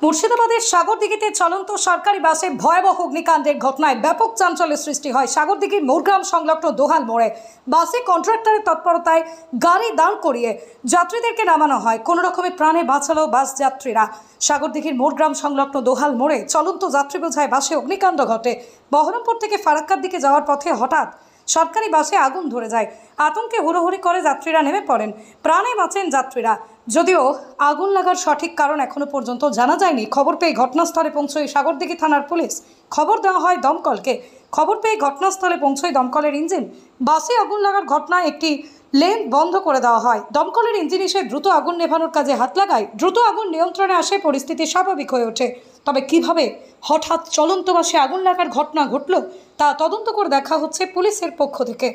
মুর্শিদাবাদের সাগরদিঘিতে চলন্ত সরকারি বাসে ভয়াবহ অগ্নিকাণ্ডের ঘটনায় ব্যাপক চাঞ্চল্যের সৃষ্টি হয়। সাগরদিঘির মোরগ্রাম সংলগ্ন দোহাল মোড়ে বাসে কন্ট্রাক্টরের তৎপরতায় গাড়ি দাঁড় করিয়ে যাত্রীদেরকে নামানো হয়। কোনো রকমে প্রাণে বাঁচালো বাস যাত্রীরা। সাগরদিঘির মোরগ্রাম সংলগ্ন দোহাল মোড়ে চলন্ত যাত্রী বোঝাই বাসে অগ্নিকাণ্ড ঘটে। বহরমপুর থেকে ফারাক্কার দিকে যাওয়ার পথে হঠাৎ সরকারি বাসে আগুন ধরে যায়। আতঙ্কে হুড়োহুড়ি করে যাত্রীরা নেমে পড়েন। প্রাণে বাঁচেন যাত্রীরা, যদিও আগুন লাগার সঠিক কারণ এখনো পর্যন্ত জানা যায়নি। খবর পেয়ে ঘটনাস্থলে পৌঁছয় সাগরদিঘি থানার পুলিশ। খবর দেওয়া হয় দমকলকে। খবর পেয়ে ঘটনাস্থলে পৌঁছয় দমকলের ইঞ্জিন। বাসে আগুন লাগার ঘটনায় একটি লেন বন্ধ করে দেওয়া হয়। দমকলের ইঞ্জিন এসে দ্রুত আগুন নেভানোর কাজে হাত লাগায়। দ্রুত আগুন নিয়ন্ত্রণে আসে, পরিস্থিতি স্বাভাবিক হয়ে ওঠে। তবে কিভাবে হঠাৎ চলন্ত বাসে আগুন লাগার ঘটনা ঘটল তা তদন্ত করে দেখা হচ্ছে পুলিশের পক্ষ থেকে।